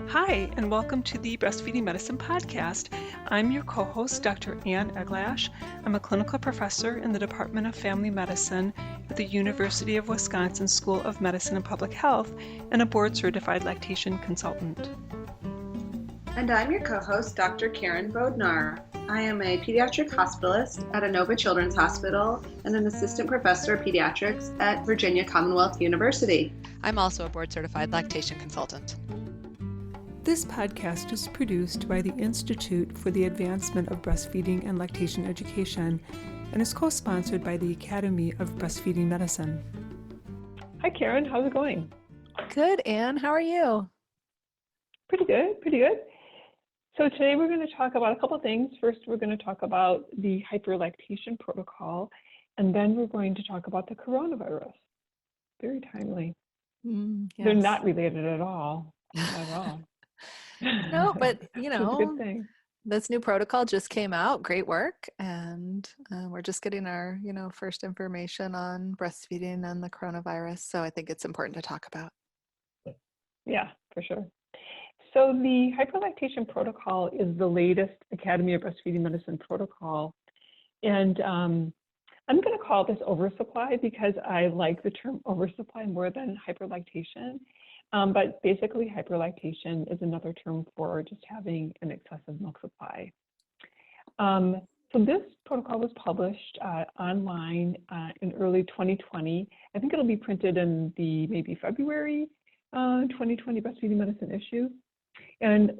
Hi, and welcome to the Breastfeeding Medicine Podcast. I'm your co-host, Dr. Ann Eglash. I'm a clinical professor in the Department of Family Medicine at the University of Wisconsin School of Medicine and Public Health and a board-certified lactation consultant. And I'm your co-host, Dr. Karen Bodnar. I am a pediatric hospitalist at Inova Children's Hospital and an assistant professor of pediatrics at Virginia Commonwealth University. I'm also a board-certified lactation consultant. This podcast is produced by the Institute for the Advancement of Breastfeeding and Lactation Education and is co-sponsored by the Academy of Breastfeeding Medicine. Hi, Karen. How's it going? Good, Anne. How are you? Pretty good. So today we're going to talk about a couple of things. First, we're going to talk about the hyperlactation protocol, and then we're going to talk about the coronavirus. Very timely. Yes. They're not related at all. Not at all. No, but It's a good thing. This new protocol just came out. Great work. And we're just getting our, first information on breastfeeding and the coronavirus. So I think it's important to talk about. Yeah, for sure. So the hyperlactation protocol is the latest Academy of Breastfeeding Medicine protocol. And I'm going to call this oversupply because I like the term oversupply more than hyperlactation. But basically, hyperlactation is another term for just having an excessive milk supply. So this protocol was published online in early 2020. I think it'll be printed in the maybe February 2020 Breastfeeding Medicine issue. And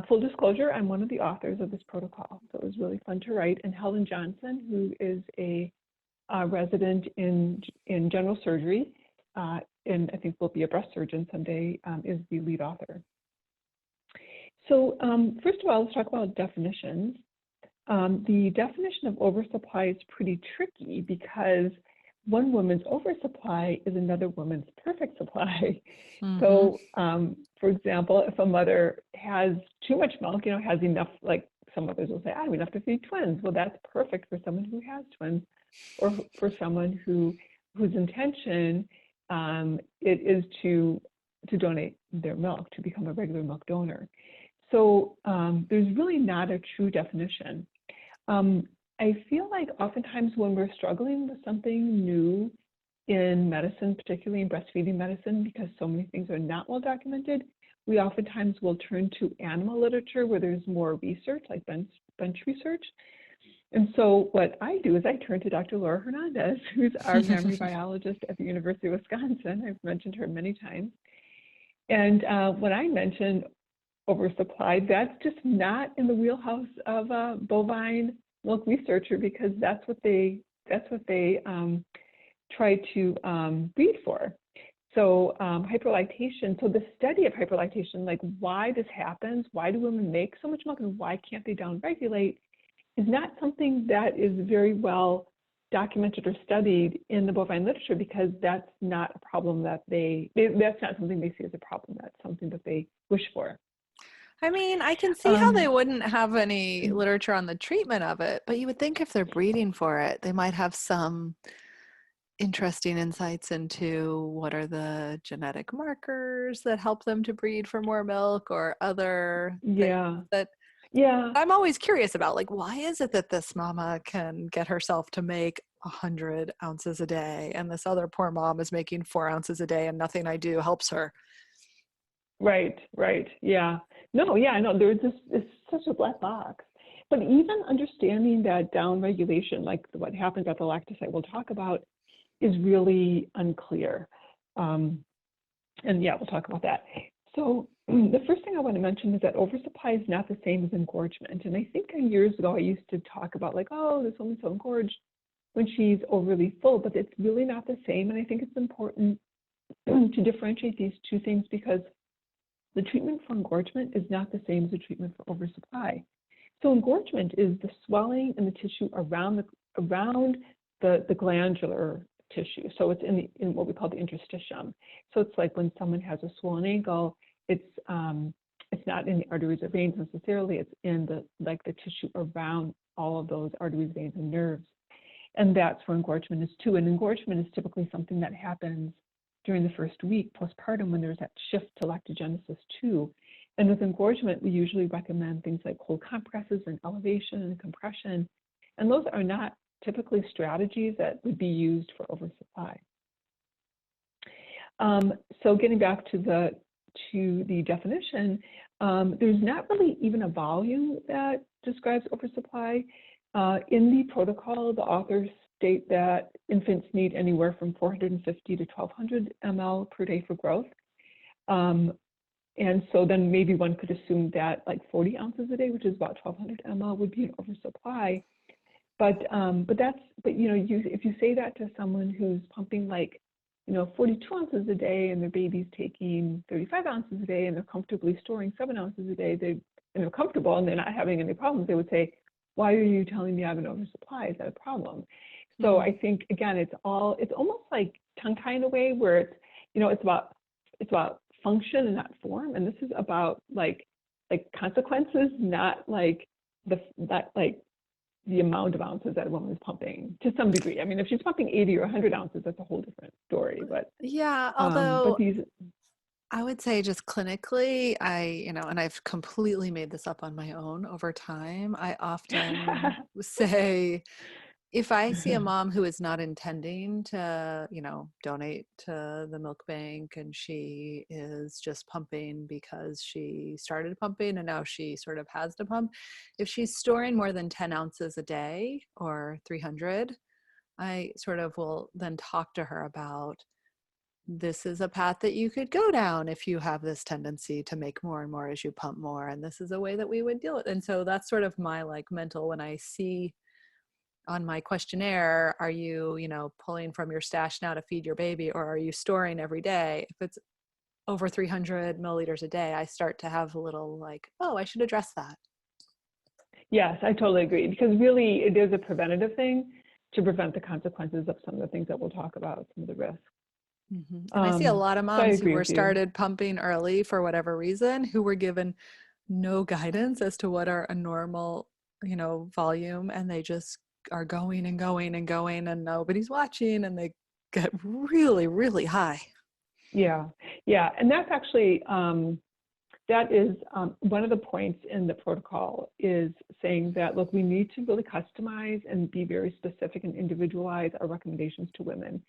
full disclosure, I'm one of the authors of this protocol. So it was really fun to write. And Helen Johnson, who is a resident in general surgery, and I think will be a breast surgeon someday, is the lead author. So first of all, let's talk about definitions. The definition of oversupply is pretty tricky because one woman's oversupply is another woman's perfect supply. Mm-hmm. So for example, if a mother has too much milk, has enough, like some mothers will say, I have enough to feed twins. Well, that's perfect for someone who has twins, or for someone whose intention it is to donate their milk, to become a regular milk donor. So there's really not a true definition. I feel like oftentimes when we're struggling with something new in medicine, particularly in breastfeeding medicine, because so many things are not well documented, we oftentimes will turn to animal literature where there's more research, like bench research. And so what I do is I turn to Dr. Laura Hernandez, who's our memory biologist at the University of Wisconsin. I've mentioned her many times. And when I mention oversupply, that's just not in the wheelhouse of a bovine milk researcher, because that's what they try to breed for. So hyperlactation, so the study of hyperlactation, like why this happens, why do women make so much milk and why can't they downregulate, is not something that is very well documented or studied in the bovine literature, because that's not a problem that that's not something they see as a problem. That's something that they wish for. I mean, I can see how they wouldn't have any literature on the treatment of it, but you would think if they're breeding for it, they might have some interesting insights into what are the genetic markers that help them to breed for more milk, or other things that I'm always curious about, like, why is it that this mama can get herself to make 100 ounces a day and this other poor mom is making 4 ounces a day and nothing I do helps her? Right. Yeah. No, there's it's such a black box. But even understanding that downregulation, like what happens at the lactocyte we'll talk about, is really unclear. And we'll talk about that. So the first thing I want to mention is that oversupply is not the same as engorgement. And I think years ago I used to talk about like, oh, this woman's so engorged when she's overly full, but it's really not the same. And I think it's important to differentiate these two things, because the treatment for engorgement is not the same as the treatment for oversupply. So engorgement is the swelling in the tissue around the glandular tissue. So it's in what we call the interstitium. So it's like when someone has a swollen ankle, it's not in the arteries or veins necessarily, it's in the tissue around all of those arteries, veins, and nerves. And that's where engorgement is too. And engorgement is typically something that happens during the first week postpartum when there's that shift to lactogenesis too. And with engorgement, we usually recommend things like cold compresses and elevation and compression. And those are not typically strategies that would be used for oversupply. So getting back to the definition, there's not really even a volume that describes oversupply. In the protocol, the authors state that infants need anywhere from 450 to 1200 ml per day for growth. And so then maybe one could assume that like 40 ounces a day, which is about 1200 ml, would be an oversupply. But you know, if you say that to someone who's pumping like, you know, 42 ounces a day and their baby's taking 35 ounces a day and they're comfortably storing 7 ounces a day, and they're comfortable and they're not having any problems, they would say, why are you telling me I have an oversupply? Is that a problem? So I think, again, it's almost like tongue-tie in a way where it's, you know, it's about function and not form. And this is about like consequences, not like the amount of ounces that a woman is pumping to some degree. I mean, if she's pumping 80 or 100 ounces, that's a whole different story. But yeah, but although these, I would say just clinically, and I've completely made this up on my own over time. I often say, if I see a mom who is not intending to, you know, donate to the milk bank and she is just pumping because she started pumping and now she sort of has to pump, if she's storing more than 10 ounces a day or 300, I sort of will then talk to her about, this is a path that you could go down if you have this tendency to make more and more as you pump more, and this is a way that we would deal with it. And so that's sort of my like mental, when I see on my questionnaire, are you, you know, pulling from your stash now to feed your baby, or are you storing every day? If it's over 300 milliliters a day, I start to have a little like, oh, I should address that. yes, I totally agree, because really it is a preventative thing to prevent the consequences of some of the things that we'll talk about, some of the risks. Mm-hmm. And I see a lot of So I moms who agree were with you. started pumping early for whatever reason, who were given no guidance as to what are a normal, you know, volume, and they just are going and going and going and nobody's watching and they get really, really high. Yeah, and that's actually that is one of the points in the protocol, is saying that, look, we need to really customize and be very specific and individualize our recommendations to women.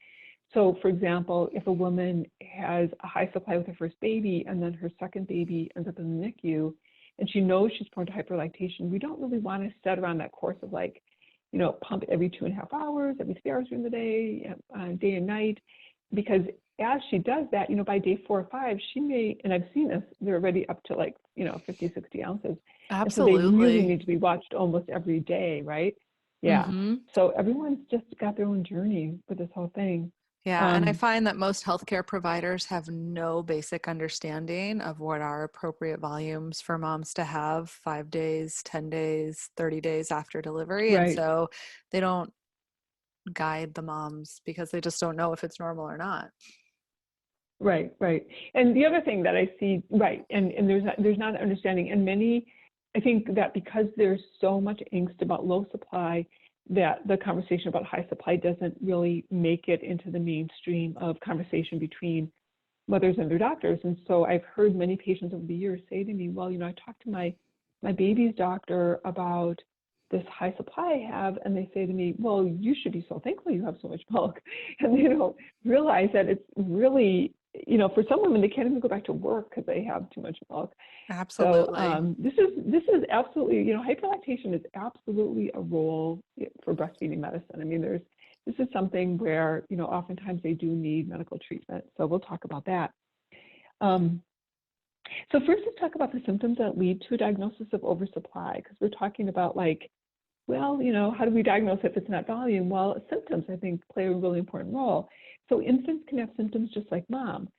So for example, if a woman has a high supply with her first baby and then her second baby ends up in the NICU and she knows she's prone to hyperlactation, we don't really want to set around that course of like, you know, pump every 2.5 hours, every 3 hours during the day, day and night, because as she does that, you know, by day 4 or 5, she may, and I've seen this, they're already up to like, you know, 50, 60 ounces. Absolutely. And so they really need to be watched almost every day, right? Yeah. Mm-hmm. So everyone's just got their own journey with this whole thing. Yeah, and I find that most healthcare providers have no basic understanding of what are appropriate volumes for moms to have 5 days, 10 days, 30 days after delivery. Right. And so they don't guide the moms because they just don't know if it's normal or not. Right. And the other thing that I see, right, and there's not an understanding, and many, I think that because there's so much angst about low supply, that the conversation about high supply doesn't really make it into the mainstream of conversation between mothers and their doctors. And so I've heard many patients over the years say to me, well, you know, I talked to my baby's doctor about this high supply I have, and they say to me, well, you should be so thankful you have so much milk. And they don't realize that it's really, you know, for some women, they can't even go back to work because they have too much milk. Absolutely. So this is absolutely, you know, hyperlactation is absolutely a role for breastfeeding medicine. I mean, this is something where, you know, oftentimes they do need medical treatment. So we'll talk about that. So first, let's talk about the symptoms that lead to a diagnosis of oversupply, because we're talking about like, well, you know, how do we diagnose if it's not volume? Well, symptoms, I think, play a really important role. So infants can have symptoms just like mom.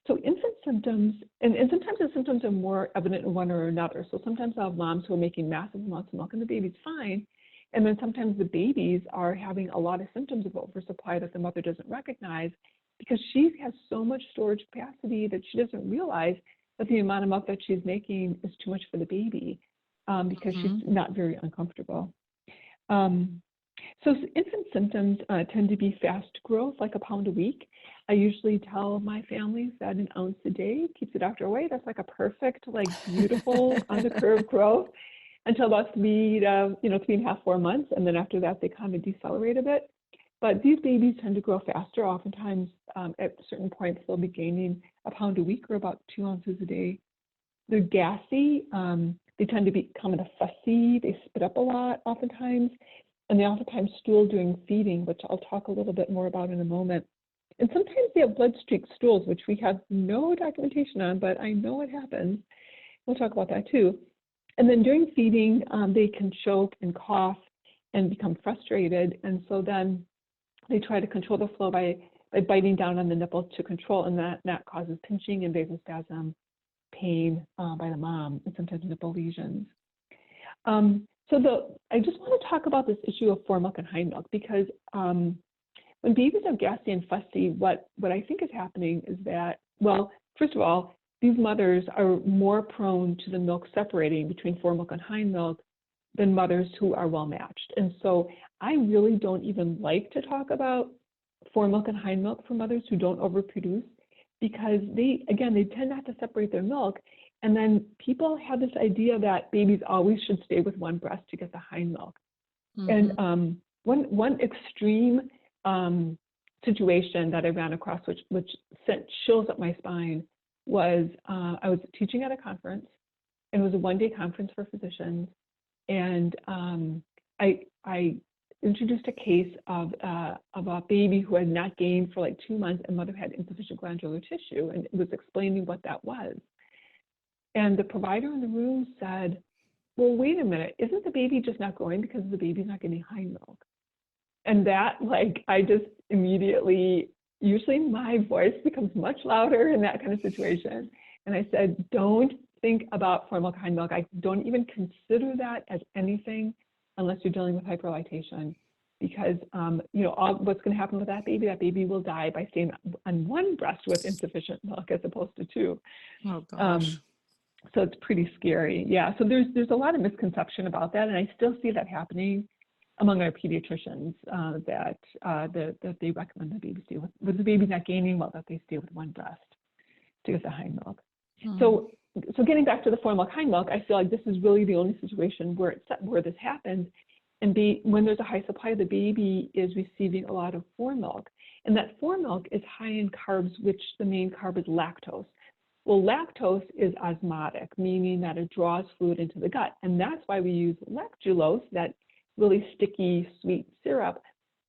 So infant symptoms, and sometimes the symptoms are more evident in one or another. So sometimes I'll have moms who are making massive amounts of milk and the baby's fine. And then sometimes the babies are having a lot of symptoms of oversupply that the mother doesn't recognize, because she has so much storage capacity that she doesn't realize that the amount of milk that she's making is too much for the baby, because she's not very uncomfortable. So infant symptoms tend to be fast growth, like a pound a week. I usually tell my families that an ounce a day keeps the doctor away. That's like a perfect, like beautiful on the curve growth until about 3.5, 4 months. And then after that, they kind of decelerate a bit. But these babies tend to grow faster. Oftentimes, at certain points, they'll be gaining a pound a week or about 2 ounces a day. They're gassy. They tend to be kind of fussy. They spit up a lot oftentimes. And they oftentimes stool during feeding, which I'll talk a little bit more about in a moment. And sometimes they have blood-streaked stools, which we have no documentation on, but I know it happens. We'll talk about that too. And then during feeding, they can choke and cough and become frustrated. And so then they try to control the flow by biting down on the nipple to control, and that causes pinching and vasospasm, pain by the mom, and sometimes nipple lesions. I just want to talk about this issue of foremilk and hindmilk, because when babies are gassy and fussy, what I think is happening is that, well, first of all, these mothers are more prone to the milk separating between foremilk and hindmilk than mothers who are well matched. And so I really don't even like to talk about foremilk and hindmilk for mothers who don't overproduce, because they tend not to separate their milk. And then people have this idea that babies always should stay with one breast to get the hind milk. Mm-hmm. And one extreme situation that I ran across, which sent chills up my spine, was I was teaching at a conference, and it was a one-day conference for physicians. And I introduced a case of a baby who had not gained for like 2 months, and mother had insufficient glandular tissue, and it was explaining what that was. And the provider in the room said, well, wait a minute, isn't the baby just not growing because the baby's not getting hind milk? And that, like, I just immediately, usually my voice becomes much louder in that kind of situation. And I said, don't think about foremilk, hind milk. I don't even consider that as anything unless you're dealing with hyperlactation, because what's going to happen with that baby will die by staying on one breast with insufficient milk as opposed to two. Oh gosh. So it's pretty scary. Yeah. So there's a lot of misconception about that, and I still see that happening among our pediatricians, that they recommend the baby stay with the baby not gaining, well, that they stay with one breast to get the hind milk. Mm-hmm. So getting back to the foremilk, hind milk, I feel like this is really the only situation where this happens. And when there's a high supply, the baby is receiving a lot of foremilk, and that foremilk is high in carbs, which the main carb is lactose. Well, lactose is osmotic, meaning that it draws fluid into the gut. And that's why we use lactulose, that really sticky, sweet syrup,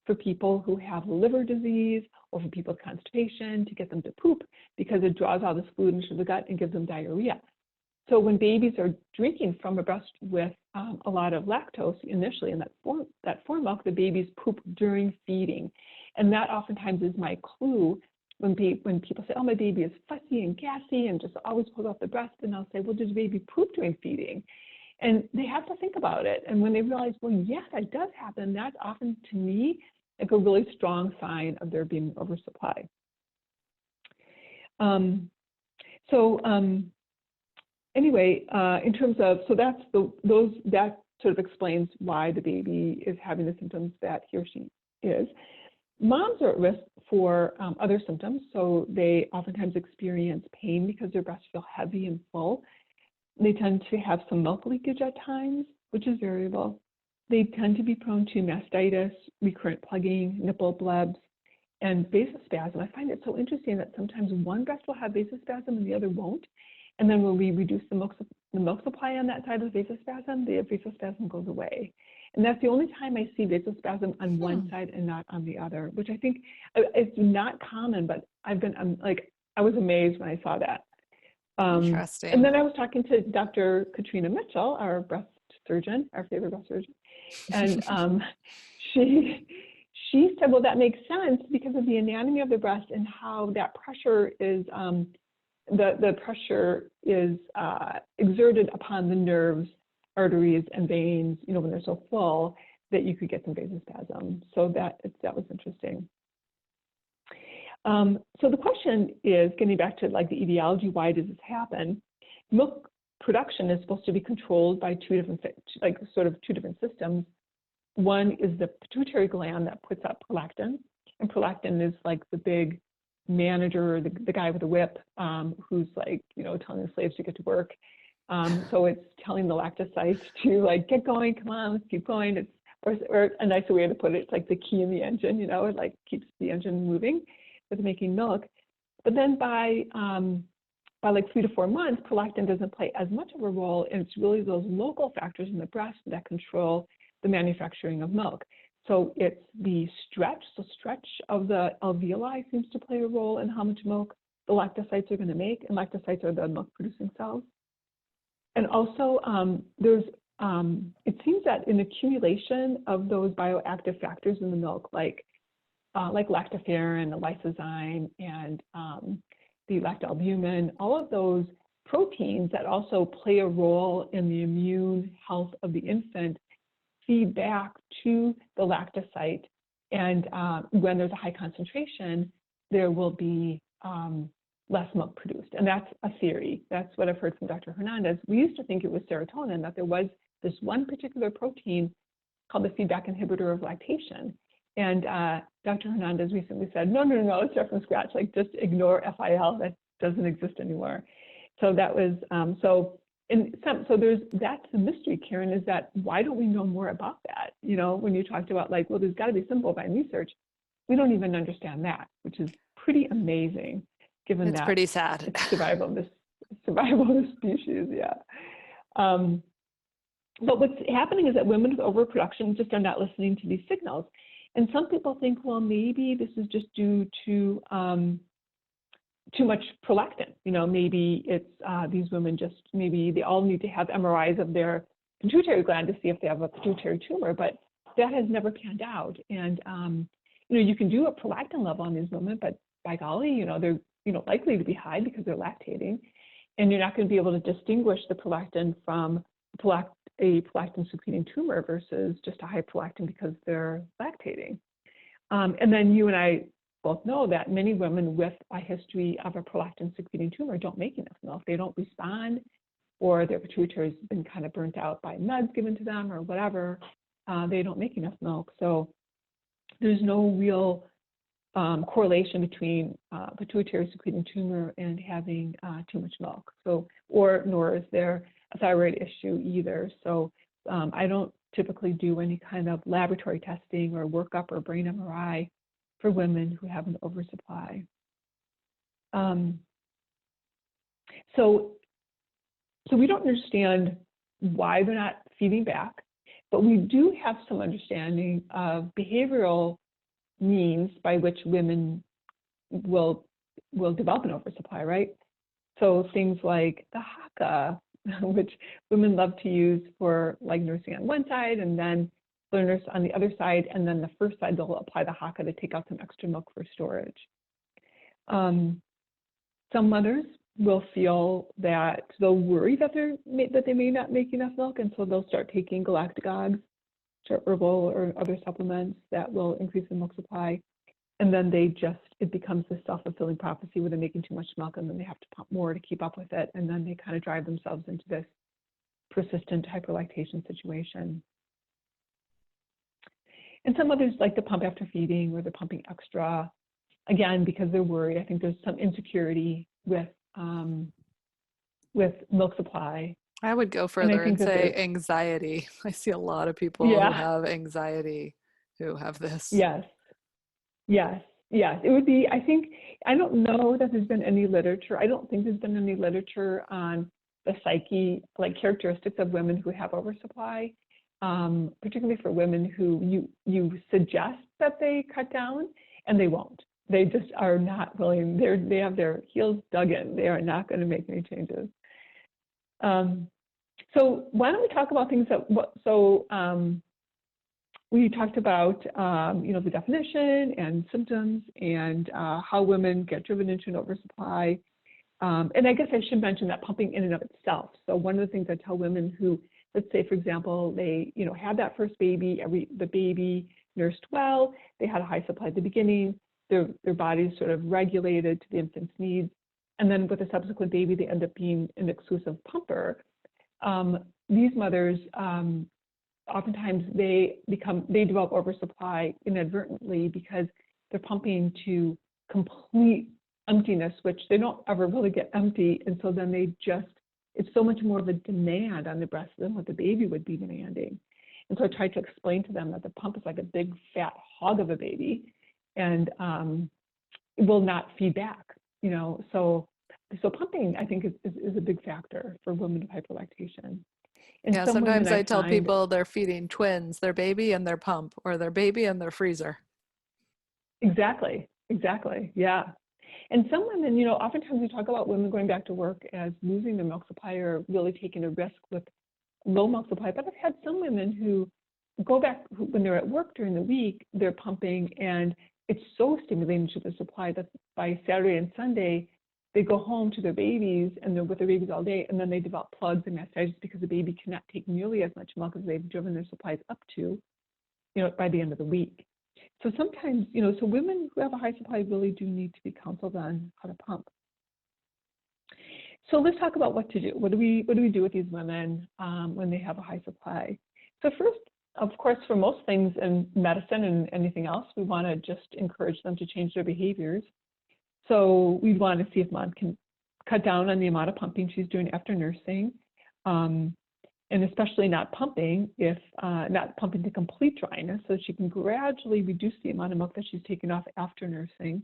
for people who have liver disease or for people with constipation to get them to poop, because it draws all this fluid into the gut and gives them diarrhea. So when babies are drinking from a breast with a lot of lactose initially in that foremilk, the babies poop during feeding. And that oftentimes is my clue. When people say, oh, my baby is fussy and gassy and just always pulls off the breast, and I'll say, well, does baby poop during feeding? And they have to think about it. And when they realize, well, yeah, that does happen, that's often, to me, like a really strong sign of there being oversupply. Anyway, in terms of, so that sort of explains why the baby is having the symptoms that he or she is. Moms are at risk for other symptoms, so they oftentimes experience pain because their breasts feel heavy and full. They tend to have some milk leakage at times, which is variable. They tend to be prone to mastitis, recurrent plugging, nipple blebs, and vasospasm. I find it so interesting that sometimes one breast will have vasospasm and the other won't. And then when we reduce the milk supply on that side of vasospasm, the vasospasm goes away. And that's the only time I see vasospasm on one side and not on the other, which I think is not common, but I was amazed when I saw that. Interesting. And then I was talking to Dr. Katrina Mitchell, our breast surgeon, our favorite breast surgeon, and she said, well, that makes sense because of the anatomy of the breast and how that pressure is, the pressure is exerted upon the nerves, arteries, and veins, when they're so full that you could get some vasospasm. So that was interesting. So the question is, getting back to like the etiology, why does this happen? Milk production is supposed to be controlled by two different systems. one is the pituitary gland that puts out prolactin, and prolactin is like the big manager, the guy with the whip, who's like, telling the slaves to get to work. So it's telling the lactocytes to like, get going, come on, let's keep going. Or a nicer way to put it, it's like the key in the engine, it like keeps the engine moving with making milk. But then by like 3 to 4 months, prolactin doesn't play as much of a role, and it's really those local factors in the breast that control the manufacturing of milk. So it's the stretch of the alveoli seems to play a role in how much milk the lactocytes are going to make, and lactocytes are the milk-producing cells. And also, it seems that an accumulation of those bioactive factors in the milk, like lactoferrin, the lysozyme, and the lactalbumin, all of those proteins that also play a role in the immune health of the infant, feed back to the lactocyte. And when there's a high concentration, there will be less milk produced. And that's a theory. That's what I've heard from Dr. Hernandez. We used to think it was serotonin, that there was this one particular protein called the feedback inhibitor of lactation. And Dr. Hernandez recently said, no, let's start from scratch. Like, just ignore FIL. That doesn't exist anymore. So that was, so that's the mystery, Karen, is that why don't we know more about that? When you talked about like, well, there's got to be some bovine research. We don't even understand that, which is pretty amazing, given it's that pretty sad. It's survival of the species, yeah. But what's happening is that women with overproduction just are not listening to these signals. And some people think, well, maybe this is just due to too much prolactin. Maybe it's these women maybe they all need to have MRIs of their pituitary gland to see if they have a pituitary tumor, but that has never panned out. And, you can do a prolactin level on these women, but by golly, they're, likely to be high because they're lactating. And you're not going to be able to distinguish the prolactin from a prolactin secreting tumor versus just a high prolactin because they're lactating. And then you and I both know that many women with a history of a prolactin secreting tumor don't make enough milk. They don't respond, or their pituitary's been kind of burnt out by meds given to them or whatever. They don't make enough milk. So there's no real correlation between pituitary secreting tumor and having too much milk. So, nor is there a thyroid issue either. So I don't typically do any kind of laboratory testing or workup or brain MRI for women who have an oversupply. So we don't understand why they're not feeding back, but we do have some understanding of behavioral means by which women will develop an oversupply, right? So things like the haka, which women love to use for like nursing on one side and then they'll nurse on the other side, and then the first side they'll apply the haka to take out some extra milk for storage. Some mothers will feel that they'll worry that they may not make enough milk, and so they'll start taking galactagogues, herbal or other supplements that will increase the milk supply. And then it becomes this self-fulfilling prophecy where they're making too much milk and then they have to pump more to keep up with it. And then they kind of drive themselves into this persistent hyperlactation situation. And some others like to pump after feeding, or they're pumping extra, again, because they're worried. I think there's some insecurity with milk supply. I would go further and say anxiety. I see a lot of people who have anxiety who have this. Yes. It would be, I don't know that there's been any literature. I don't think there's been any literature on the psyche, like characteristics of women who have oversupply, particularly for women who you suggest that they cut down and they won't. They just are not willing. They have their heels dug in. They are not going to make any changes. So why don't we talk about things we talked about, the definition and symptoms and how women get driven into an oversupply. And I guess I should mention that pumping in and of itself. So one of the things I tell women who, let's say, for example, they, had that first baby, the baby nursed well, they had a high supply at the beginning, their body's sort of regulated to the infant's needs. And then with a subsequent baby, they end up being an exclusive pumper. These mothers oftentimes they develop oversupply inadvertently because they're pumping to complete emptiness, which they don't ever really get empty. And so then it's so much more of a demand on the breast than what the baby would be demanding. And so I tried to explain to them that the pump is like a big fat hog of a baby, and it will not feed back, So pumping, I think, is a big factor for women with hyperlactation. And Yeah, some sometimes women I tell people they're feeding twins, their baby and their pump, or their baby and their freezer. Exactly, yeah. And some women, oftentimes we talk about women going back to work as losing their milk supply or really taking a risk with low milk supply. But I've had some women who go back when they're at work during the week, they're pumping, and it's so stimulating to the supply that by Saturday and Sunday, they go home to their babies and they're with their babies all day, and then they develop plugs and mastitis because the baby cannot take nearly as much milk as they've driven their supplies up to, by the end of the week. So sometimes, so women who have a high supply really do need to be counseled on how to pump. So let's talk about what to do. What do we do with these women when they have a high supply? So first, of course, for most things in medicine and anything else, we want to just encourage them to change their behaviors. So we'd want to see if mom can cut down on the amount of pumping she's doing after nursing, and especially not pumping to complete dryness, so she can gradually reduce the amount of milk that she's taking off after nursing.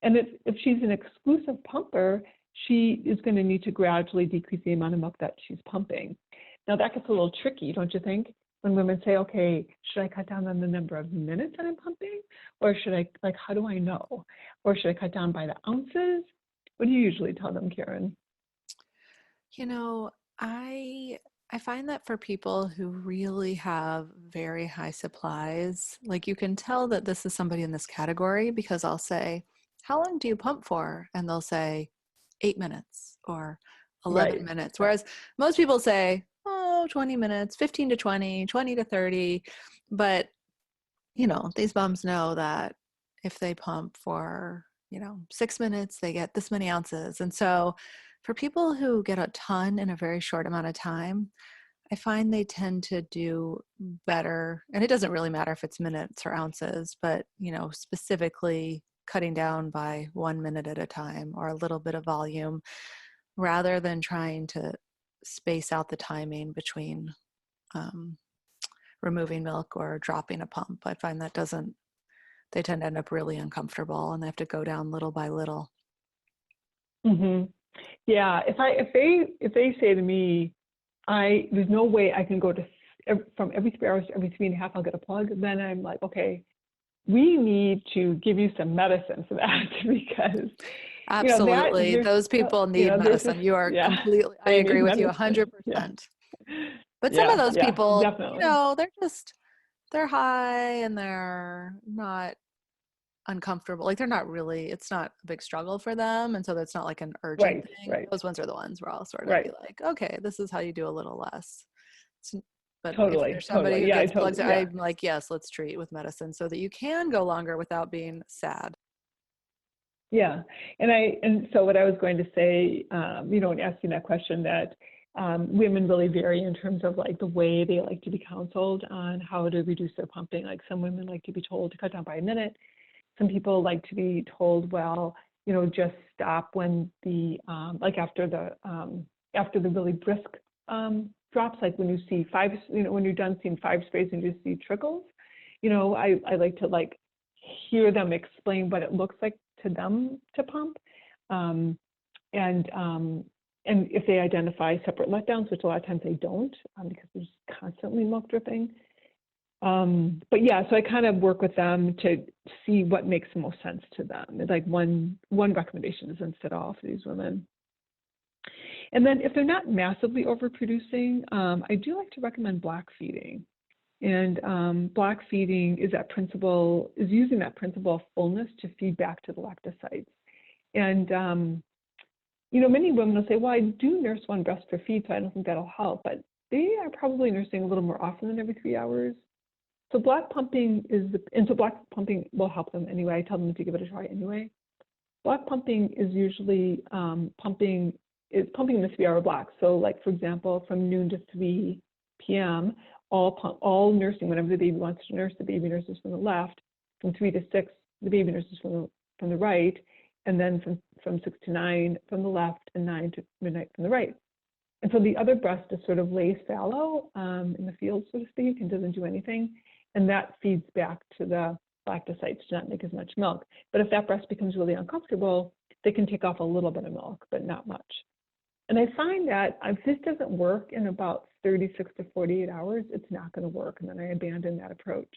And if she's an exclusive pumper, she is going to need to gradually decrease the amount of milk that she's pumping. Now that gets a little tricky, don't you think? When women say, okay, should I cut down on the number of minutes that I'm pumping? Or should I, how do I know? Or should I cut down by the ounces? What do you usually tell them, Karen? I find that for people who really have very high supplies, you can tell that this is somebody in this category because I'll say, how long do you pump for? And they'll say 8 minutes or 11 minutes. Whereas most people say, 20 minutes, 15 to 20, 20 to 30. But, these moms know that if they pump for, 6 minutes, they get this many ounces. And so for people who get a ton in a very short amount of time, I find they tend to do better. And it doesn't really matter if it's minutes or ounces, but, specifically cutting down by 1 minute at a time or a little bit of volume rather than trying to space out the timing between removing milk or dropping a pump. I find that they tend to end up really uncomfortable and they have to go down little by little. Mm-hmm. Yeah, if they say to me, there's no way I can go to from every 3 hours to every 3.5, I'll get a plug, then I'm like, okay, we need to give you some medicine for that because absolutely those people need medicine. You are completely, I agree with you 100%. Yeah. But some of those people, definitely. they're high and they're not uncomfortable. They're not really, it's not a big struggle for them. And so that's not like an urgent thing. Right. Those ones are the ones where I'll sort of be like, okay, this is how you do a little less. But if there's somebody who gets plugs, I'm like, yes, let's treat with medicine so that you can go longer without being sad. Yeah. And so what I was going to say, in asking that question, that women really vary in terms of the way they like to be counseled on how to reduce their pumping. Some women like to be told to cut down by a minute. Some people like to be told, well, just stop when the after the really brisk drops, when you see when you're done seeing 5 sprays and you see trickles. I like to hear them explain what it looks like to them to pump, and if they identify separate letdowns, which a lot of times they don't, because there's constantly milk dripping. But yeah, so I kind of work with them to see what makes the most sense to them. It's one recommendation isn't fit all for these women. And then if they're not massively overproducing, I do like to recommend block feeding. And block feeding is using that principle of fullness to feed back to the lactocytes. And many women will say, well, I do nurse 1 breast per feed, so I don't think that'll help. But they are probably nursing a little more often than every 3 hours. So block pumping will help them anyway. I tell them to give it a try anyway. Block pumping is usually pumping in the 3-hour block. So for example, from noon to 3 p.m. all nursing, whenever the baby wants to nurse, the baby nurses from the left. From 3 to 6, the baby nurses from the right, and then from 6 to 9 from the left, and 9 to midnight from the right. And so the other breast just sort of lays fallow in the field, so to speak, and doesn't do anything. And that feeds back to the lactocytes to not make as much milk. But if that breast becomes really uncomfortable, they can take off a little bit of milk, but not much. And I find that if this doesn't work in about 36 to 48 hours, it's not going to work. And then I abandon that approach.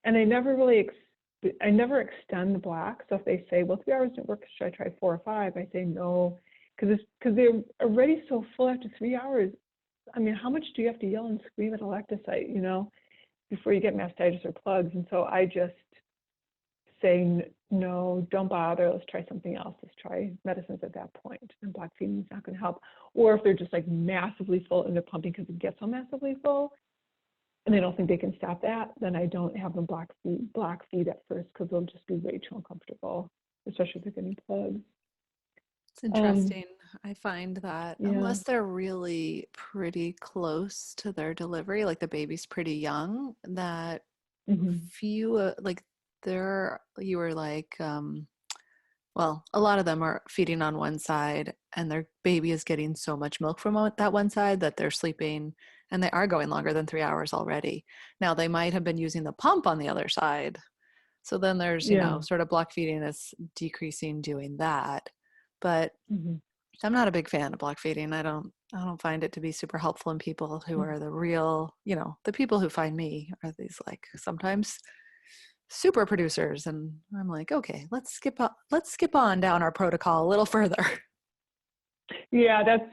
And I never really, I never extend the block. So if they say, well, 3 hours didn't work, should I try 4 or 5? I say no, because they're already so full after 3 hours. I mean, how much do you have to yell and scream at a lactocyte, you know, before you get mastitis or plugs? And so I just say, no, don't bother, let's try something else. Let's try medicines at that point. And block feeding is not going to help. Or if they're just like massively full and they're pumping because it gets so massively full, and they don't think they can stop that, then I don't have them block feed at first, because they'll just be way too uncomfortable, especially if they're getting plugs. It's interesting. I find that Yeah. unless they're really pretty close to their delivery, like the baby's pretty young, that few, like you were like, well, a lot of them are feeding on one side and their baby is getting so much milk from that one side that they're sleeping, and they are going longer than 3 hours already. Now they might have been using the pump on the other side. So then there's, you know, sort of block feeding is decreasing doing that. But I'm not a big fan of block feeding. I don't find it to be super helpful in people who are the real, you know, the people who find me are these like sometimes super producers, and I'm like, okay, let's skip on down our protocol a little further. Yeah, that's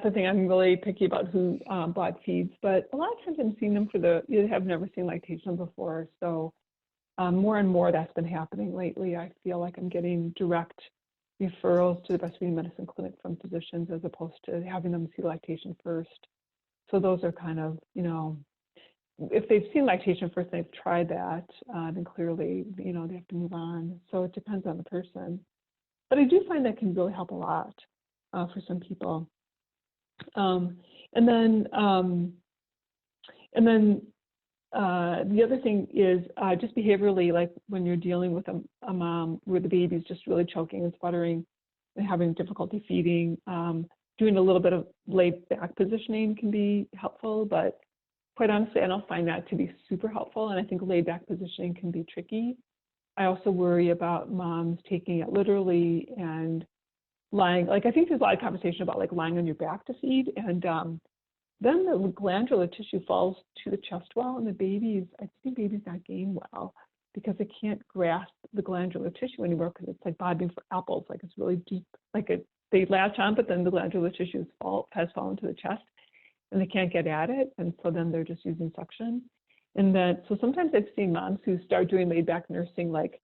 the thing. I'm really picky about who block feeds, but a lot of times I'm seeing them you have never seen lactation before. So more and more that's been happening lately. I feel like I'm getting direct referrals to the breastfeeding medicine clinic from physicians as opposed to having them see lactation first. So those are kind of, you know, if they've seen lactation first and they've tried that, then clearly, you know, they have to move on. So it depends on the person. But I do find that can really help a lot for some people. And then the other thing is just behaviorally, like when you're dealing with a mom where the baby's just really choking and sputtering and having difficulty feeding, doing a little bit of laid back positioning can be helpful, but quite honestly, I don't find that to be super helpful. And I think laid back positioning can be tricky. I also worry about moms taking it literally and lying. Like, I think there's a lot of conversation about like lying on your back to feed. And then the glandular tissue falls to the chest wall, and I think babies not gain well because they can't grasp the glandular tissue anymore, because it's like bobbing for apples. Like, it's really deep. Like they latch on, but then the glandular tissue has fallen to the chest, and they can't get at it, and so then they're just using suction. And then, so sometimes I've seen moms who start doing laid back nursing like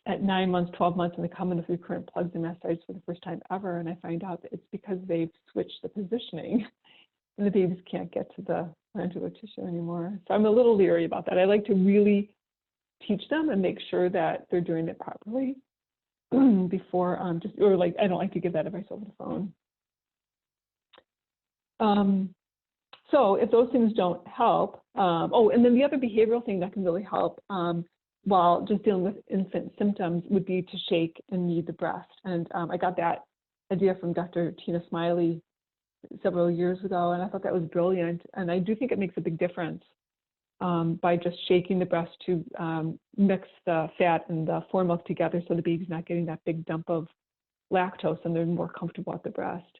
at 9 months, 12 months, and they come in with recurrent plugs and mastitis for the first time ever, and I find out that it's because they've switched the positioning, and the babies can't get to the glandular tissue anymore. So I'm a little leery about that. I like to really teach them and make sure that they're doing it properly before I don't like to give that advice over the phone. So if those things don't help, and then the other behavioral thing that can really help while just dealing with infant symptoms would be to shake and knead the breast. And I got that idea from Dr. Tina Smiley several years ago, and I thought that was brilliant. And I do think it makes a big difference by just shaking the breast to mix the fat and the fore milk together, so the baby's not getting that big dump of lactose and they're more comfortable at the breast.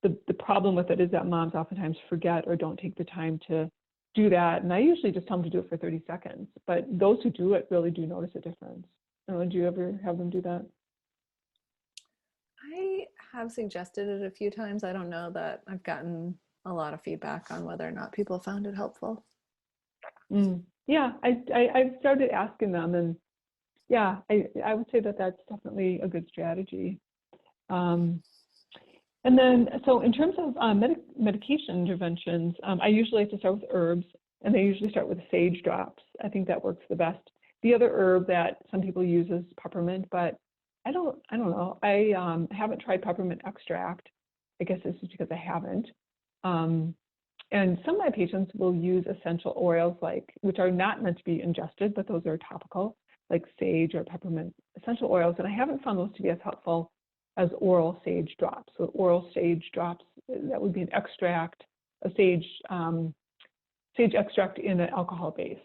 The problem with it is that moms oftentimes forget or don't take the time to do that. And I usually just tell them to do it for 30 seconds. But those who do it really do notice a difference. Do you ever have them do that? I have suggested it a few times. I don't know that I've gotten a lot of feedback on whether or not people found it helpful. Yeah, I've started asking them, and yeah, I would say that that's definitely a good strategy. And then, so in terms of medication interventions, I usually like to start with herbs, and they usually start with sage drops. I think that works the best. The other herb that some people use is peppermint, but I don't know. I haven't tried peppermint extract. I guess this is because I haven't. And some of my patients will use essential oils, which are not meant to be ingested, but those are topical, like sage or peppermint essential oils. And I haven't found those to be as helpful as oral sage drops. So oral sage drops, that would be an extract, a sage extract in an alcohol base.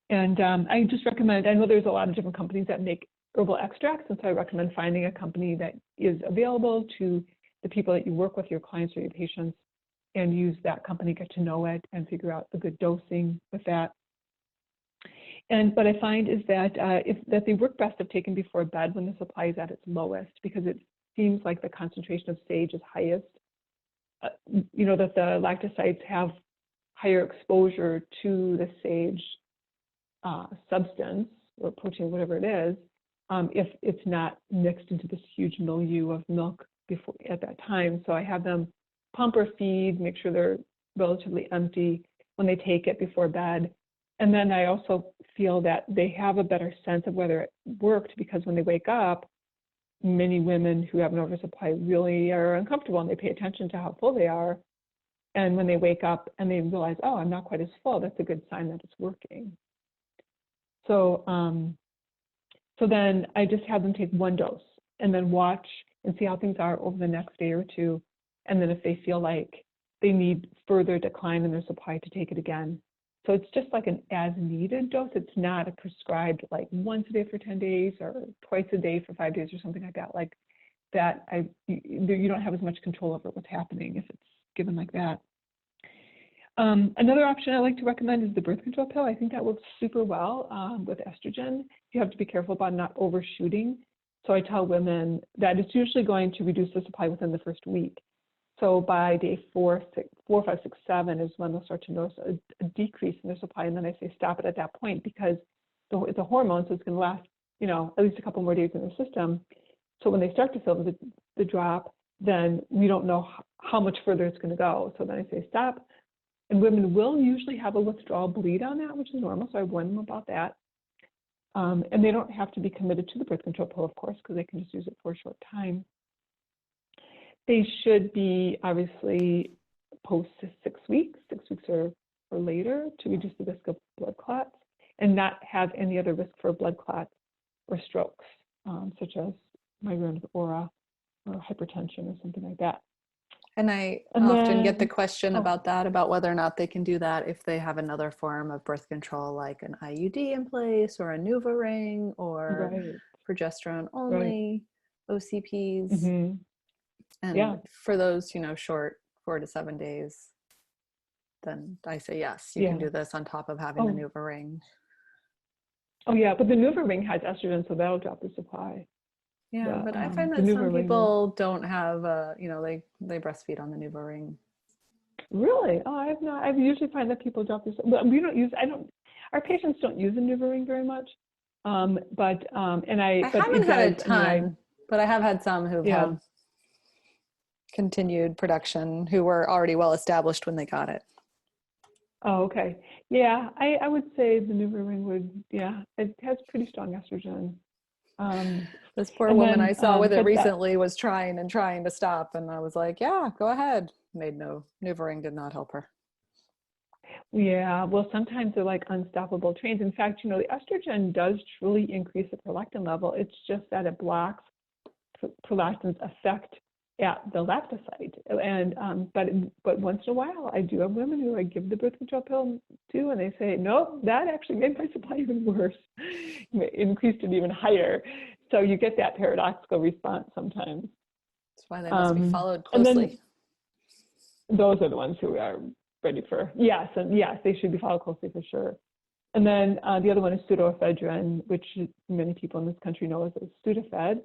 And I just recommend, I know there's a lot of different companies that make herbal extracts, and so I recommend finding a company that is available to the people that you work with, your clients or your patients, and use that company, get to know it, and figure out the good dosing with that. And what I find is that that they work best if taken before bed when the supply is at its lowest, because it seems like the concentration of sage is highest. That the lactocytes have higher exposure to the sage substance or protein, whatever it is, if it's not mixed into this huge milieu of milk before at that time. So I have them pump or feed, make sure they're relatively empty when they take it before bed. And then I also feel that they have a better sense of whether it worked, because when they wake up, many women who have an oversupply really are uncomfortable and they pay attention to how full they are. And when they wake up and they realize, oh, I'm not quite as full, that's a good sign that it's working. So, so then I just have them take one dose and then watch and see how things are over the next day or two. And then if they feel like they need further decline in their supply, to take it again. So it's just like an as needed dose. It's not a prescribed like once a day for 10 days or twice a day for 5 days or something like that. Like that, you don't have as much control over what's happening if it's given like that. Another option I like to recommend is the birth control pill. I think that works super well with estrogen. You have to be careful about not overshooting. So I tell women that it's usually going to reduce the supply within the first week. So by day 4, 5, 6, 7 is when they'll start to notice a decrease in their supply. And then I say stop it at that point, because it's a hormone, so it's going to last, at least a couple more days in their system. So when they start to feel the drop, then we don't know how much further it's going to go. So then I say stop. And women will usually have a withdrawal bleed on that, which is normal. So I warn them about that. And they don't have to be committed to the birth control pill, of course, because they can just use it for a short time. They should be obviously post 6 weeks or later, to reduce the risk of blood clots and not have any other risk for blood clots or strokes, such as migraine of the aura or hypertension or something like that. And I often get the question about that, about whether or not they can do that if they have another form of birth control, like an IUD in place or a NuvaRing or progesterone only, OCPs. Mm-hmm. And for those, short 4 to 7 days, then I say, yes, you can do this on top of having the NuvaRing. Oh yeah, but the NuvaRing has estrogen, so that'll drop the supply. Yeah, but I find that some people don't have, they breastfeed on the NuvaRing. Really? Oh, I have not. I usually find that people drop this. But we don't use. Our patients don't use the NuvaRing very much. I haven't had a ton, but I have had some who've had continued production who were already well established when they got it. Oh, okay. Yeah, I would say the NuvaRing would. Yeah, it has pretty strong estrogen. This poor woman I saw with it recently was trying to stop, and I was like, yeah, go ahead. NuvaRing did not help her. Yeah, well, sometimes they're like unstoppable trains. In fact, the estrogen does truly increase the prolactin level. It's just that it blocks prolactin's effect at the lactocyte. And but once in a while, I do have women who I give the birth control pill to, and they say, nope, that actually made my supply even worse, increased it even higher. So you get that paradoxical response sometimes. That's why they must be followed closely. Those are the ones who are ready for, yes, they should be followed closely for sure. And then the other one is pseudoephedrine, which many people in this country know as Sudafed.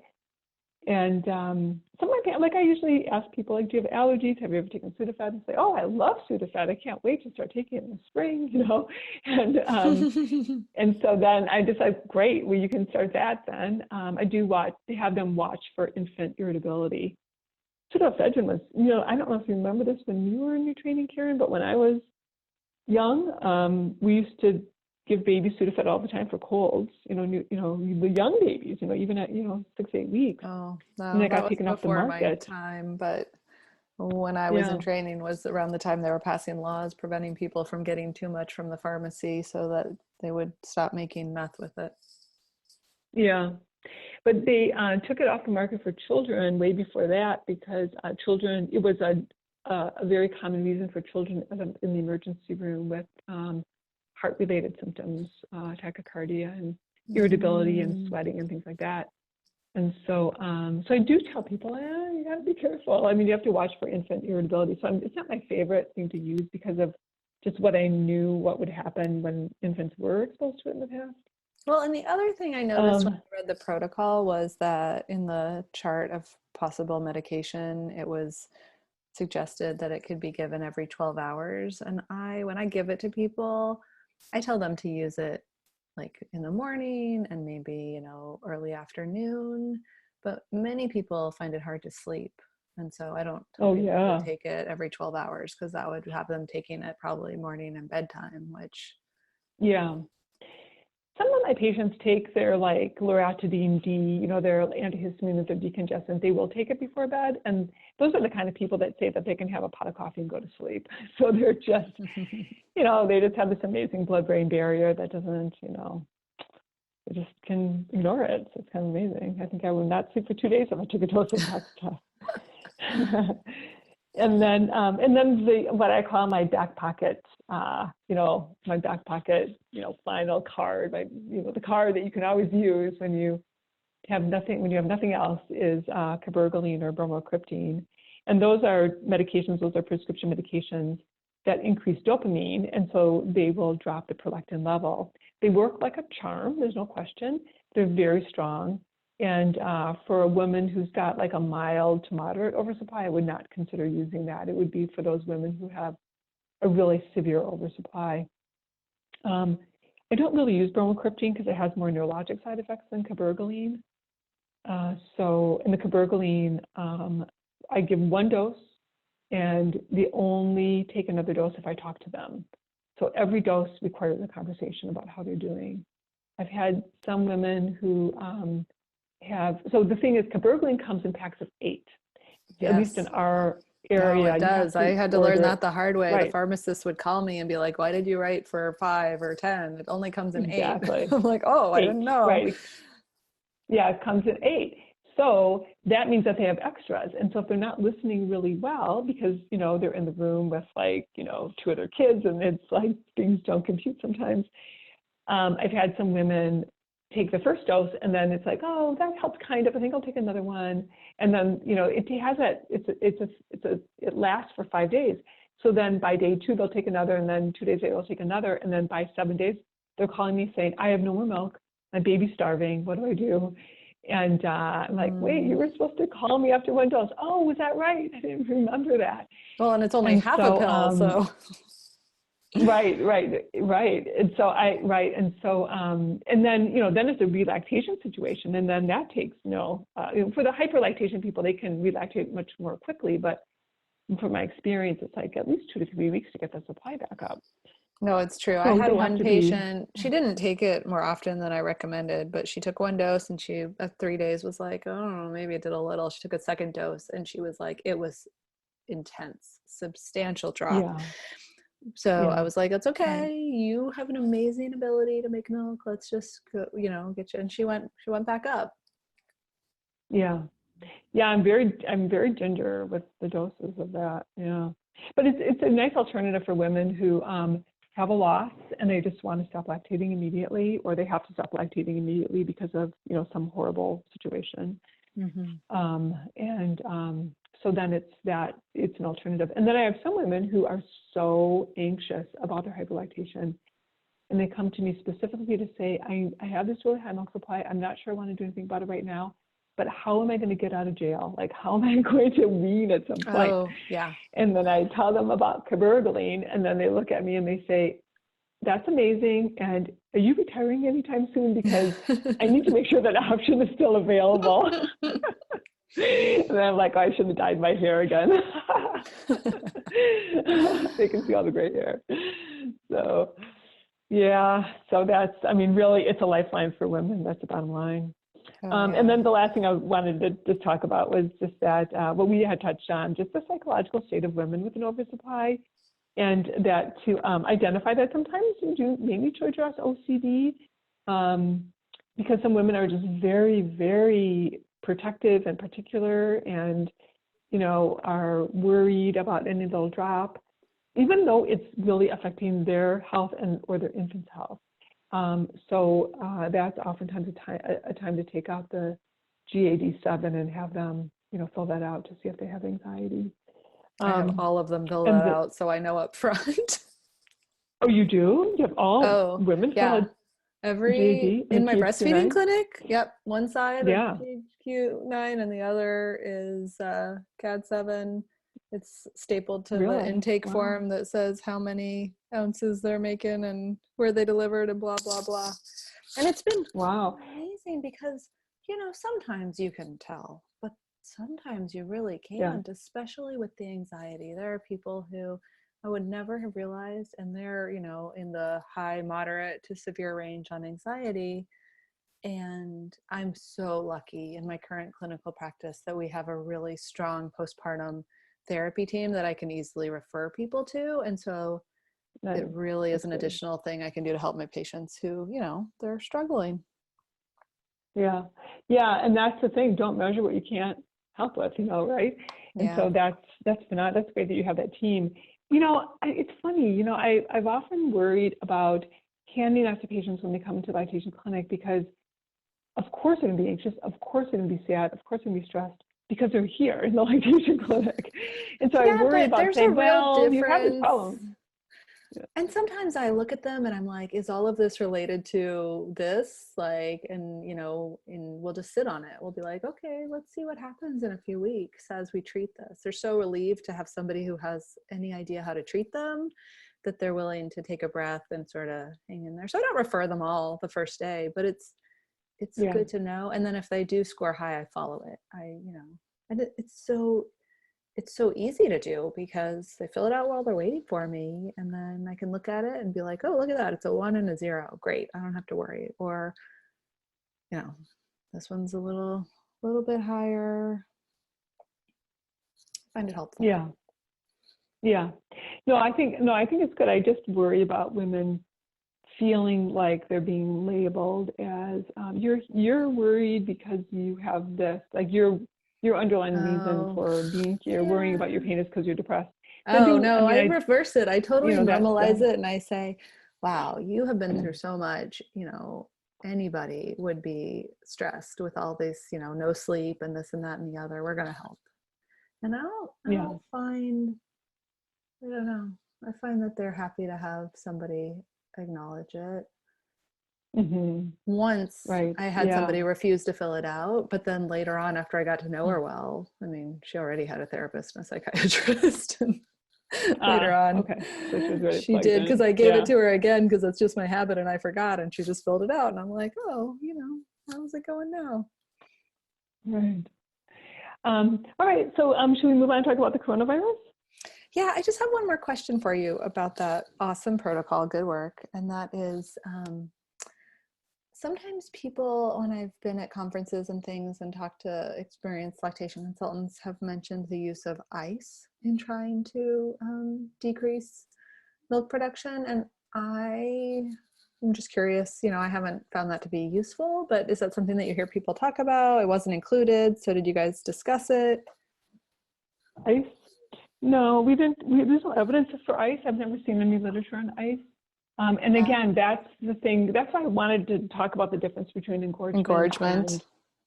And I usually ask people, like, do you have allergies? Have you ever taken Sudafed? And say, oh, I love Sudafed. I can't wait to start taking it in the spring, And and so then I decide, great, well, you can start that then. They have them watch for infant irritability. Pseudoephedrine was, I don't know if you remember this when you were in your training, Karen, but when I was young, we used to give babies Sudafed all the time for colds, the young babies, even at, 6, 8 weeks. Oh, no, and they got that taken was off the before market. my time, but when I was in training was around the time they were passing laws preventing people from getting too much from the pharmacy so that they would stop making meth with it. Yeah. But they took it off the market for children way before that because children, it was a very common reason for children in the emergency room with heart-related symptoms, tachycardia and irritability and sweating and things like that. And so, so I do tell people, you got to be careful. I mean, you have to watch for infant irritability. So it's not my favorite thing to use because of just what I knew what would happen when infants were exposed to it in the past. Well, and the other thing I noticed when I read the protocol was that in the chart of possible medication, it was suggested that it could be given every 12 hours. And when I give it to people, I tell them to use it like in the morning and maybe, early afternoon. But many people find it hard to sleep. And so I don't tell people to take it every 12 hours because that would have them taking it probably morning and bedtime, which. Yeah. Some of my patients take their like loratadine D, their antihistamine and their decongestant. They will take it before bed. And those are the kind of people that say that they can have a pot of coffee and go to sleep. So they're just, they just have this amazing blood-brain barrier that doesn't, they just can ignore it. So it's kind of amazing. I think I would not sleep for 2 days if I took a dose of that stuff. And then what I call my back pocket, my back pocket, final card, the card that you can always use when you have nothing else is cabergoline or bromocriptine. And those are medications, those are prescription medications that increase dopamine. And so they will drop the prolactin level. They work like a charm, there's no question. They're very strong. And for a woman who's got like a mild to moderate oversupply, I would not consider using that. It would be for those women who have a really severe oversupply. I don't really use bromocriptine because it has more neurologic side effects than cabergoline. So in the cabergoline, I give one dose and they only take another dose if I talk to them. So every dose requires a conversation about how they're doing. I've had some women who so the thing is, cabergoline comes in packs of 8, at least in our area. Oh, it does. I had to learn that the hard way. Right. The pharmacist would call me and be like, why did you write for 5 or 10? It only comes in 8. Exactly. I'm like, oh, 8, I didn't know. Right. Yeah, it comes in 8. So that means that they have extras. And so if they're not listening really well, because, they're in the room with 2 other kids and it's like things don't compute sometimes. I've had some women take the first dose and then it's like, oh, that helped kind of, I think I'll take another one. And then, it has that, it lasts for 5 days. So then by day 2, they'll take another, and then 2 days later, they'll take another. And then by 7 days, they're calling me saying, I have no more milk. My baby's starving. What do I do? And I'm like, wait, you were supposed to call me after 1 dose. Oh, was that right? I didn't remember that. Well, and it's only half a pill, so. Right. And so and then, then it's a relactation situation. And then that takes, for the hyperlactation people, they can relactate much more quickly. But from my experience, it's like at least 2 to 3 weeks to get the supply back up. No, it's true. So I had one patient, she didn't take it more often than I recommended, but she took 1 dose and she at 3 days was like, oh, maybe it did a little. She took a second dose and she was like, it was intense, substantial drop. Yeah. So I was like, it's okay. You have an amazing ability to make milk. Let's just go, get you. And she went back up. Yeah. Yeah. I'm very ginger with the doses of that. Yeah. But it's a nice alternative for women who have a loss and they just want to stop lactating immediately, or they have to stop lactating immediately because of, some horrible situation. So then it's an alternative. And then I have some women who are so anxious about their hyperlactation, and they come to me specifically to say, I have this really high milk supply. I'm not sure I want to do anything about it right now, but how am I going to get out of jail? Like, how am I going to wean at some point? Oh, yeah. And then I tell them about cabergoline, and then they look at me and they say, that's amazing. And are you retiring anytime soon? Because I need to make sure that option is still available. And then I'm like, I should have dyed my hair again. They can see all the gray hair. So, yeah. So really, it's a lifeline for women. That's the bottom line. And then the last thing I wanted to just talk about was just that what we had touched on, just the psychological state of women with an oversupply, and that to identify that sometimes you do may need to address OCD because some women are just very, very protective and particular, and are worried about any little drop, even though it's really affecting their health or their infant's health. So that's oftentimes a time to take out the GAD-7 and have them, fill that out to see if they have anxiety. I have all of them fill that out, so I know up front. Oh, you do? You have all women fill out every GAD in my breastfeeding PHQ-9? clinic. Yep, one side Yeah. PHQ-9 and the other is CAD-7. It's stapled to the Really? intake Wow. form that says how many ounces they're making and where they delivered and blah, blah, blah. And it's been amazing because, sometimes you can tell, but sometimes you really can't, especially with the anxiety. There are people who I would never have realized, and they're, in the high, moderate to severe range on anxiety. And I'm so lucky in my current clinical practice that we have a really strong postpartum therapy team that I can easily refer people to. And so it really is an additional thing I can do to help my patients who, they're struggling. Yeah. Yeah. And that's the thing. Don't measure what you can't help with, right? And so that's great that you have that team. It's funny, I've often worried about handing out to patients when they come to the lactation clinic, because of course they're going to be anxious, of course they're going to be sad, of course they're going to be stressed, because they're here in the lactation clinic. And so I worry about saying, well, you have this problem. Yeah. And sometimes I look at them and I'm like, is all of this related to this? And we'll just sit on it. We'll be like, okay, let's see what happens in a few weeks as we treat this. They're so relieved to have somebody who has any idea how to treat them, that they're willing to take a breath and sort of hang in there. So I don't refer them all the first day, but it's good to know. And then if they do score high, I follow it. And it's so easy to do because they fill it out while they're waiting for me. And then I can look at it and be like, oh, look at that. It's a 1 and a 0. Great. I don't have to worry. Or, this one's a little bit higher. I find it helpful. Yeah. Yeah. No, I think it's good. I just worry about women feeling like they're being labeled as you're worried because you have this, like your underlying reason for being here, worrying about your pain is because you're depressed. So I reverse it. I totally normalize it, and I say, wow, you have been through so much, anybody would be stressed with all this, no sleep and this and that and the other. We're going to help. And I find that they're happy to have somebody acknowledge it. Mm-hmm. Once I had somebody refuse to fill it out, but then later on, after I got to know her well, she already had a therapist and a psychiatrist. And later on, so she did, because I gave it to her again because it's just my habit and I forgot, and she just filled it out, and I'm like, oh, how's it going now? Right. All right. So should we move on and talk about the coronavirus? Yeah, I just have one more question for you about that awesome protocol. Good work. And that is, sometimes people, when I've been at conferences and things and talked to experienced lactation consultants, have mentioned the use of ice in trying to decrease milk production. And I'm just curious, I haven't found that to be useful, but is that something that you hear people talk about? It wasn't included. So did you guys discuss it? Ice? No, we didn't. There's no evidence for ice. I've never seen any literature on ice. And again, that's the thing. That's why I wanted to talk about the difference between engorgement.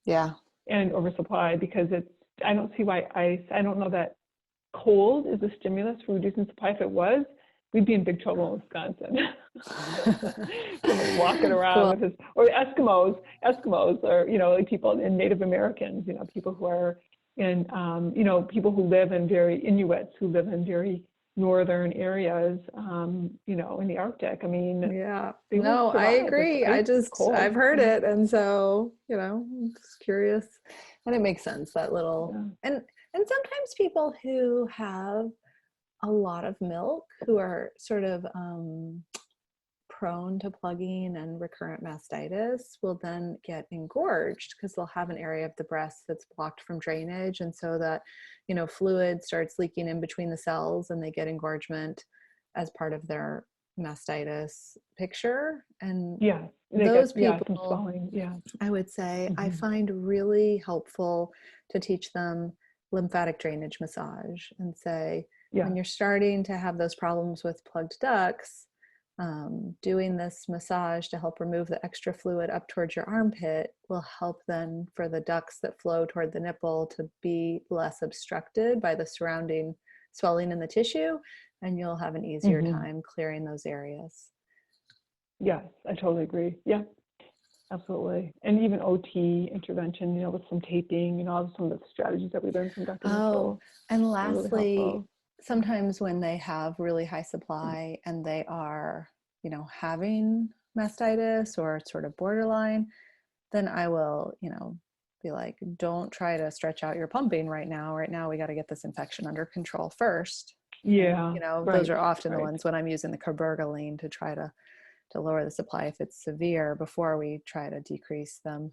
And oversupply, because I don't see why I don't know that cold is a stimulus for reducing supply. If it was, we'd be in big trouble in Wisconsin. Walking around with or Eskimos, or, like people in Native Americans, people who are in, people who live in Inuits who live in very northern areas, in the Arctic. I agree. I've heard it. And so, I'm just curious. And it makes sense, that little, and sometimes people who have a lot of milk, who are sort of prone to plugging and recurrent mastitis will then get engorged because they'll have an area of the breast that's blocked from drainage. And so that, fluid starts leaking in between the cells and they get engorgement as part of their mastitis picture. And those people, some swelling. Yeah. I would say, I find really helpful to teach them lymphatic drainage massage and say, when you're starting to have those problems with plugged ducts, doing this massage to help remove the extra fluid up towards your armpit will help then for the ducts that flow toward the nipple to be less obstructed by the surrounding swelling in the tissue, and you'll have an easier time clearing those areas. Yes, I totally agree. Yeah, absolutely. And even OT intervention, with some taping, some of the strategies that we learned from Dr. Mitchell. And lastly, sometimes when they have really high supply and they are, having mastitis or sort of borderline, then I will, be like, don't try to stretch out your pumping right now. Right now, we got to get this infection under control first. Yeah. And, those are often the ones when I'm using the carbergaline to try to lower the supply if it's severe before we try to decrease them,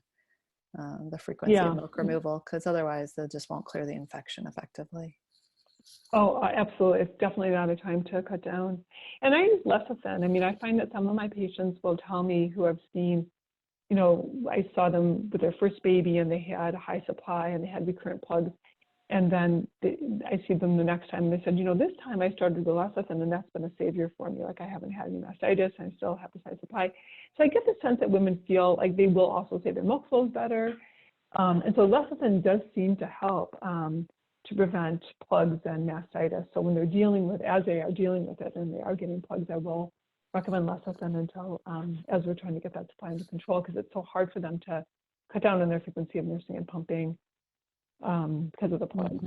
the frequency of milk removal, because otherwise they just won't clear the infection effectively. Oh, absolutely. It's definitely not a time to cut down. And I use lecithin. I mean, I find that some of my patients will tell me who I've seen, I saw them with their first baby and they had a high supply and they had recurrent plugs. And then I see them the next time and they said, this time I started the lecithin and that's been a savior for me. Like I haven't had any mastitis and I still have this high supply. So I get the sense that women feel like they will also say their milk flow is better. And so lecithin does seem to help to prevent plugs and mastitis. So when they're as they are dealing with it and they are getting plugs, I will recommend lecithin until, as we're trying to get that supply under control, because it's so hard for them to cut down on their frequency of nursing and pumping because of the plugs.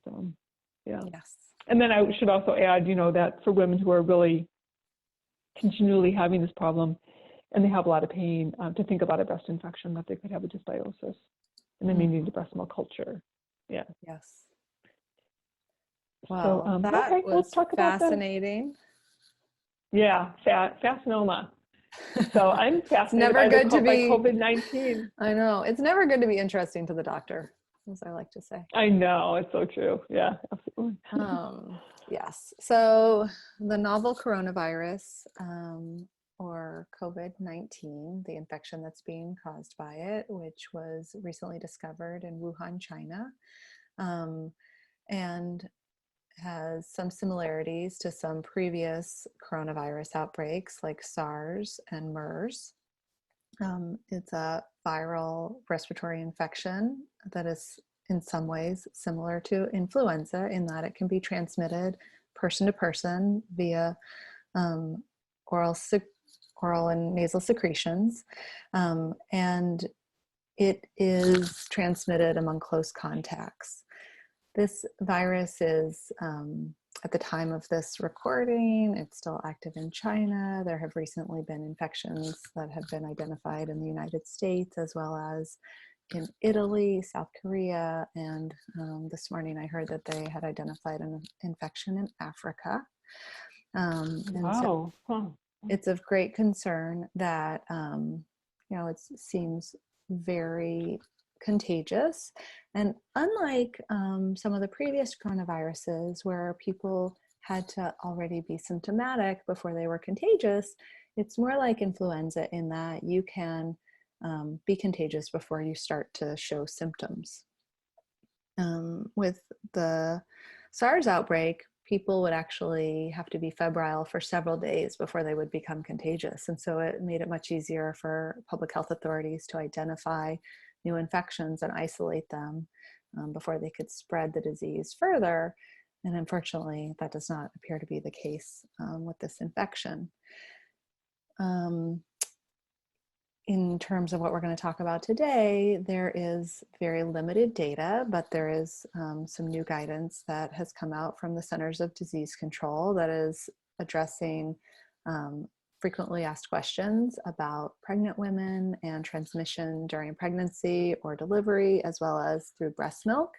So, yeah. Yes. And then I should also add, that for women who are really continually having this problem and they have a lot of pain, to think about a breast infection, that they could have a dysbiosis and they may need a breast milk culture. Yeah. Yes. Wow, so, that was fascinating. Yeah, fascinoma. So I'm fascinated. It's never good to be COVID-19. I know. It's never good to be interesting to the doctor, as I like to say. I know. It's so true. Yeah, absolutely. Yes. So the novel coronavirus, or COVID-19, the infection that's being caused by it, which was recently discovered in Wuhan, China, and has some similarities to some previous coronavirus outbreaks like SARS and MERS. It's a viral respiratory infection that is in some ways similar to influenza in that it can be transmitted person to person via oral and nasal secretions, and it is transmitted among close contacts. This virus is, at the time of this recording, it's still active in China. There have recently been infections that have been identified in the United States, as well as in Italy, South Korea, and this morning I heard that they had identified an infection in Africa. Wow. So it's of great concern that, it seems very contagious. And unlike some of the previous coronaviruses where people had to already be symptomatic before they were contagious, it's more like influenza in that you can be contagious before you start to show symptoms. With the SARS outbreak, people would actually have to be febrile for several days before they would become contagious. And so it made it much easier for public health authorities to identify new infections and isolate them before they could spread the disease further. And unfortunately, that does not appear to be the case with this infection. In terms of what we're going to talk about today, there is very limited data, but there is some new guidance that has come out from the Centers of Disease Control that is addressing frequently asked questions about pregnant women and transmission during pregnancy or delivery, as well as through breast milk.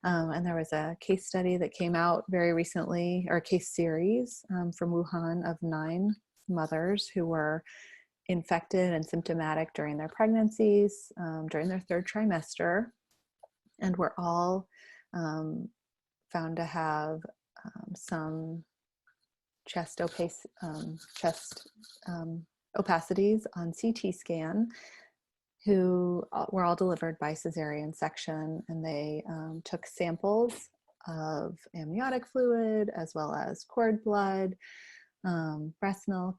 And there was a case study that came out very recently, or a case series from Wuhan of 9 mothers who were infected and symptomatic during their pregnancies, during their third trimester, and were all found to have some chest opacities on CT scan, who were all delivered by cesarean section, and they took samples of amniotic fluid as well as cord blood, breast milk,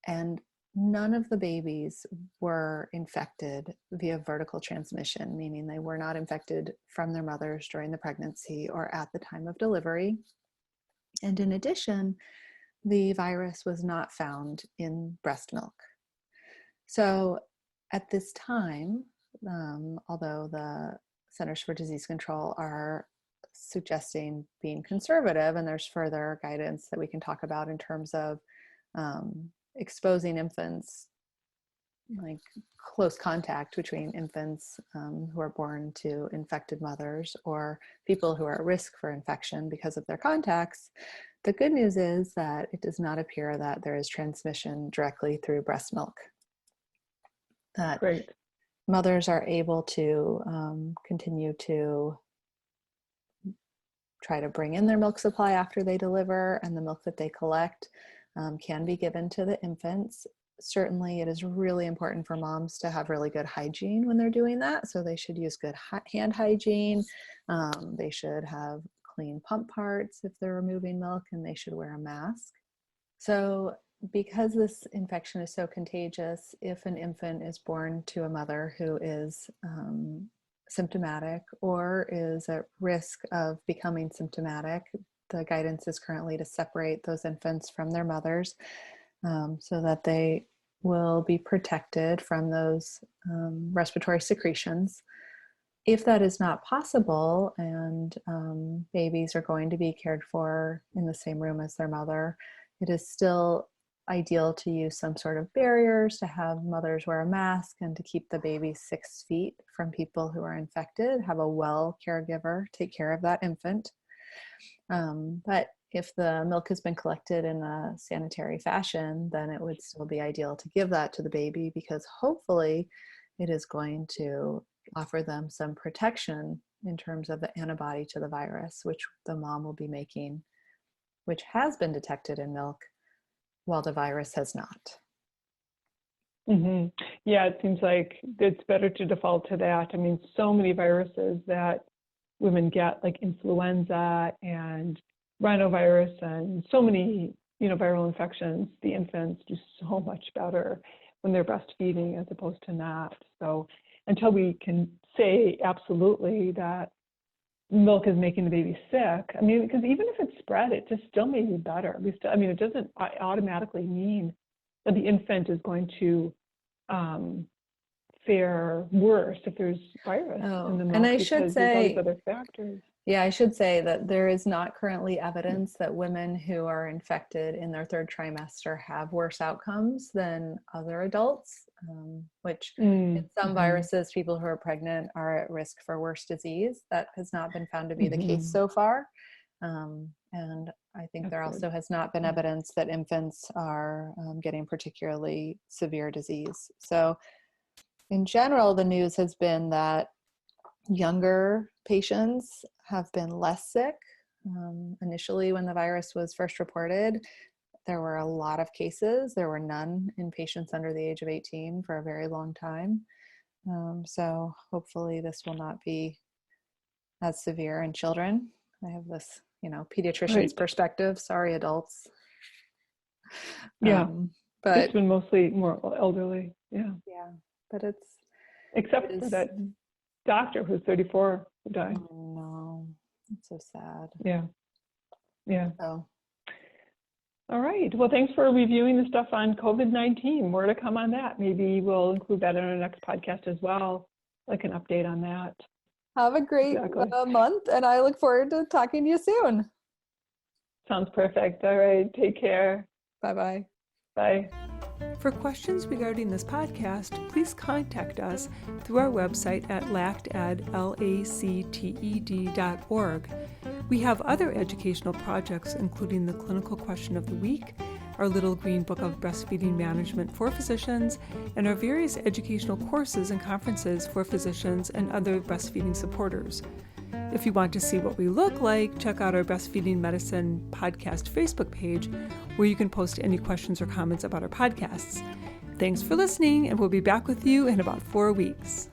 and none of the babies were infected via vertical transmission, meaning they were not infected from their mothers during the pregnancy or at the time of delivery. And in addition, the virus was not found in breast milk. So at this time, although the Centers for Disease Control are suggesting being conservative, and there's further guidance that we can talk about in terms of exposing infants, like close contact between infants who are born to infected mothers or people who are at risk for infection because of their contacts. The good news is that it does not appear that there is transmission directly through breast milk. That Great. Mothers are able to continue to try to bring in their milk supply after they deliver, and the milk that they collect can be given to the infants. Certainly, it is really important for moms to have really good hygiene when they're doing that. So they should use good hand hygiene. They should have clean pump parts if they're removing milk, and they should wear a mask. So because this infection is so contagious, if an infant is born to a mother who is symptomatic or is at risk of becoming symptomatic, the guidance is currently to separate those infants from their mothers so that they will be protected from those respiratory secretions. If that is not possible and babies are going to be cared for in the same room as their mother, it is still ideal to use some sort of barriers, to have mothers wear a mask, and to keep the baby 6 feet from people who are infected, have a well caregiver take care of that infant. But if the milk has been collected in a sanitary fashion, then it would still be ideal to give that to the baby, because hopefully it is going to offer them some protection in terms of the antibody to the virus, which the mom will be making, which has been detected in milk, while the virus has not. Mm-hmm. Yeah, it seems like it's better to default to that. I mean, so many viruses that women get, like influenza and rhinovirus and so many, viral infections, the infants do so much better when they're breastfeeding as opposed to not. So until we can say absolutely that milk is making the baby sick, I mean, because even if it's spread, it just still may be better. It doesn't automatically mean that the infant is going to fare worse if there's virus in the milk. And I should say, there's all these other factors. Yeah, I should say that there is not currently evidence that women who are infected in their third trimester have worse outcomes than other adults, which in some viruses, people who are pregnant are at risk for worse disease. That has not been found to be the case so far. And I think there also has not been evidence that infants are getting particularly severe disease. So in general, the news has been that younger patients have been less sick. Initially, when the virus was first reported, there were a lot of cases. There were none in patients under the age of 18 for a very long time. So hopefully this will not be as severe in children. I have this, pediatrician's perspective. Sorry, adults. Yeah, but it's been mostly more elderly. Yeah, but it's except for that doctor who's 34 who died. Oh no, it's so sad. Yeah. So, all right. Well, thanks for reviewing the stuff on COVID-19. More to come on that. Maybe we'll include that in our next podcast as well, like an update on that. Have a great month, and I look forward to talking to you soon. Sounds perfect. All right. Take care. Bye-bye. Bye. For questions regarding this podcast, please contact us through our website at lacted.org. We have other educational projects, including the Clinical Question of the Week, our Little Green Book of Breastfeeding Management for Physicians, and our various educational courses and conferences for physicians and other breastfeeding supporters. If you want to see what we look like, check out our Breastfeeding Medicine Podcast Facebook page, where you can post any questions or comments about our podcasts. Thanks for listening, and we'll be back with you in about 4 weeks.